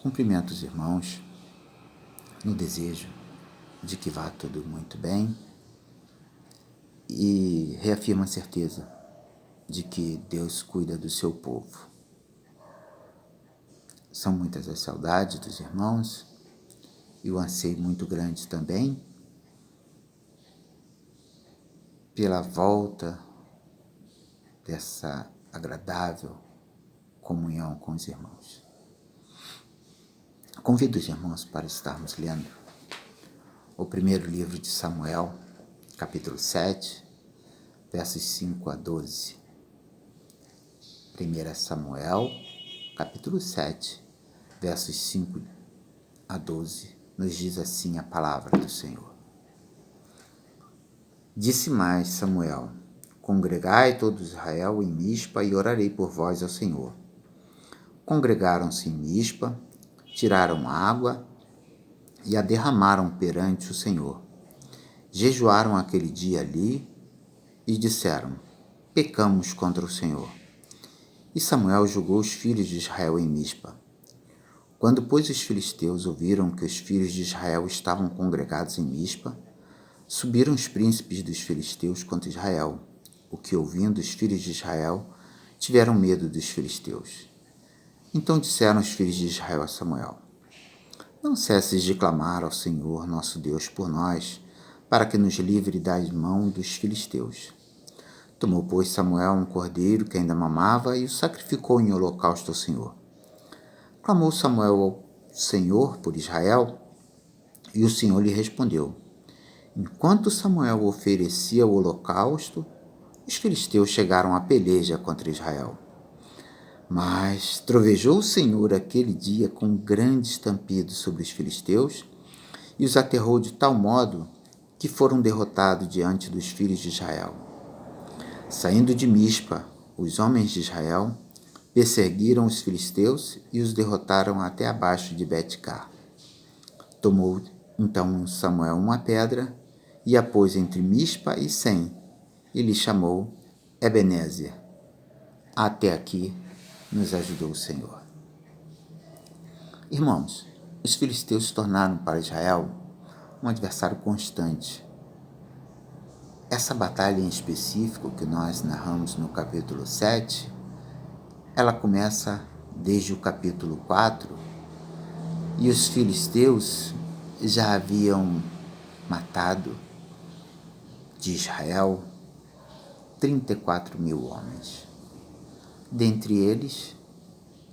Cumprimento os irmãos no desejo de que vá tudo muito bem e reafirmo a certeza de que Deus cuida do seu povo. São muitas as saudades dos irmãos e o anseio muito grande também pela volta dessa agradável comunhão com os irmãos. Convido os irmãos para estarmos lendo o primeiro livro de Samuel, capítulo 7, versos 5 a 12. 1 Samuel, capítulo 7, versos 5 a 12, nos diz assim a palavra do Senhor. Disse mais Samuel: Congregai todo Israel em Mispa e orarei por vós ao Senhor. Congregaram-se em Mispa, tiraram água e a derramaram perante o Senhor. Jejuaram aquele dia ali e disseram: Pecamos contra o Senhor. E Samuel julgou os filhos de Israel em Mispa. Quando, pois, os filisteus ouviram que os filhos de Israel estavam congregados em Mispa, subiram os príncipes dos filisteus contra Israel, o que, ouvindo os filhos de Israel, tiveram medo dos filisteus. Então disseram os filhos de Israel a Samuel: Não cesses de clamar ao Senhor nosso Deus por nós, para que nos livre da mão dos filisteus. Tomou, pois, Samuel um cordeiro que ainda mamava e o sacrificou em holocausto ao Senhor. Clamou Samuel ao Senhor por Israel, e o Senhor lhe respondeu. Enquanto Samuel oferecia o holocausto, os filisteus chegaram à peleja contra Israel. Mas trovejou o Senhor aquele dia com grande estampido sobre os filisteus e os aterrou de tal modo que foram derrotados diante dos filhos de Israel. Saindo de Mispa, os homens de Israel perseguiram os filisteus e os derrotaram até abaixo de Bet-car. Tomou então Samuel uma pedra e a pôs entre Mispa e Sem, e lhe chamou Ebenezer. Até aqui nos ajudou o Senhor. Irmãos, os filisteus se tornaram para Israel um adversário constante. Essa batalha em específico que nós narramos no capítulo 7, ela começa desde o capítulo 4, e os filisteus já haviam matado de Israel 34.000 homens. Dentre eles,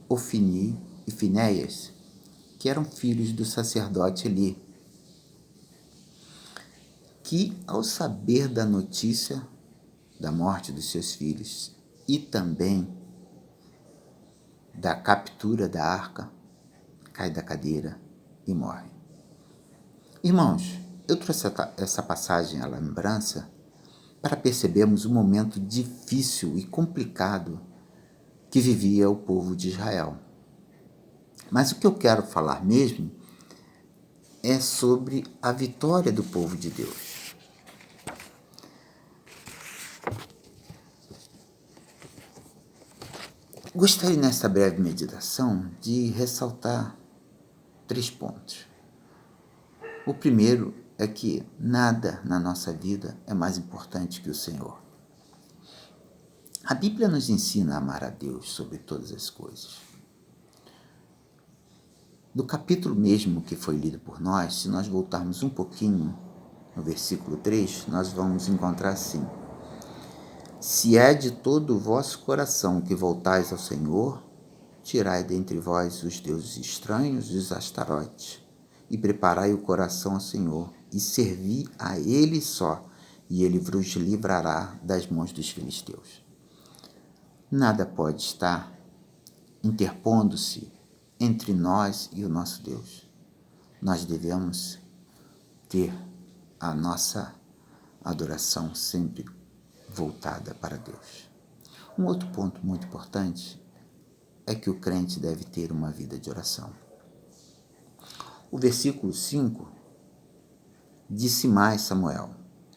Ofni e Finéias, que eram filhos do sacerdote Eli, que, ao saber da notícia da morte dos seus filhos e também da captura da arca, cai da cadeira e morre. Irmãos, eu trouxe essa passagem à lembrança para percebermos o momento difícil e complicado que vivia o povo de Israel. Mas o que eu quero falar mesmo é sobre a vitória do povo de Deus. Gostaria nesta breve meditação de ressaltar 3 pontos. O primeiro é que nada na nossa vida é mais importante que o Senhor. A Bíblia nos ensina a amar a Deus sobre todas as coisas. No capítulo mesmo que foi lido por nós, se nós voltarmos um pouquinho no versículo 3, nós vamos encontrar assim: Se é de todo o vosso coração que voltais ao Senhor, tirai dentre vós os deuses estranhos e os astarotes, e preparai o coração ao Senhor, e servi a Ele só, e Ele vos livrará das mãos dos filisteus. Nada pode estar interpondo-se entre nós e o nosso Deus. Nós devemos ter a nossa adoração sempre voltada para Deus. Um outro ponto muito importante é que o crente deve ter uma vida de oração. O versículo 5 disse mais Samuel: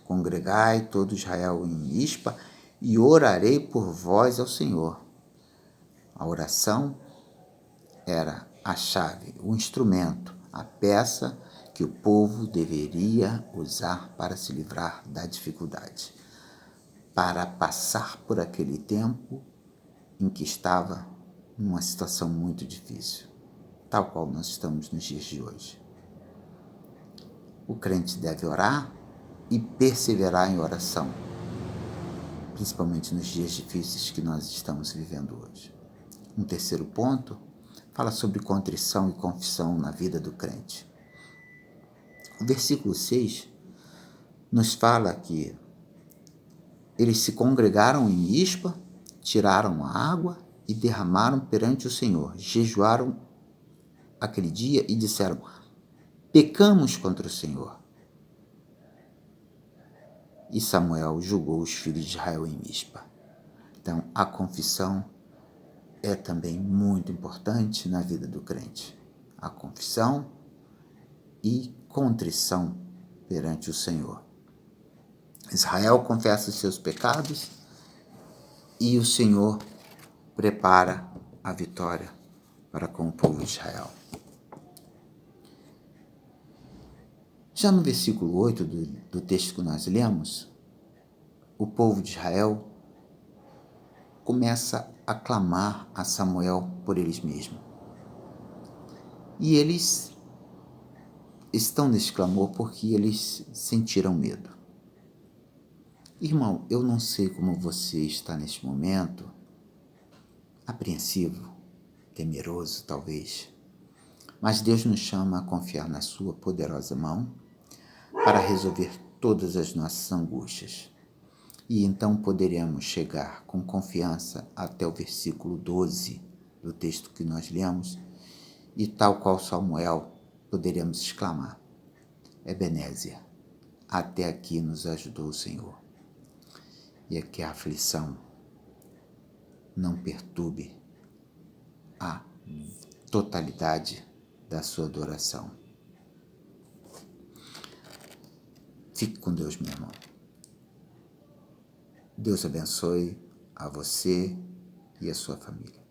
Congregai todo Israel em Mispa e orarei por vós ao Senhor. A oração era a chave, o instrumento, a peça que o povo deveria usar para se livrar da dificuldade, para passar por aquele tempo em que estava numa situação muito difícil, tal qual nós estamos nos dias de hoje. O crente deve orar e perseverar em oração, principalmente nos dias difíceis que nós estamos vivendo hoje. Um terceiro ponto fala sobre contrição e confissão na vida do crente. O versículo 6 nos fala que eles se congregaram em Mispa, tiraram a água e derramaram perante o Senhor. Jejuaram aquele dia e disseram: pecamos contra o Senhor. E Samuel julgou os filhos de Israel em Mispa. Então, a confissão é também muito importante na vida do crente. A confissão e contrição perante o Senhor. Israel confessa os seus pecados e o Senhor prepara a vitória para com o povo de Israel. Já no versículo 8 do texto que nós lemos, o povo de Israel começa a clamar a Samuel por eles mesmos. E eles estão nesse clamor porque eles sentiram medo. Irmão, eu não sei como você está neste momento, apreensivo, temeroso talvez, mas Deus nos chama a confiar na sua poderosa mão para resolver todas as nossas angústias. E então poderemos chegar com confiança até o versículo 12 do texto que nós lemos, e tal qual Samuel, poderemos exclamar: Ebenezer, até aqui nos ajudou o Senhor. E é que a aflição não perturbe a totalidade da sua adoração. Fique com Deus, meu irmão. Deus abençoe a você e a sua família.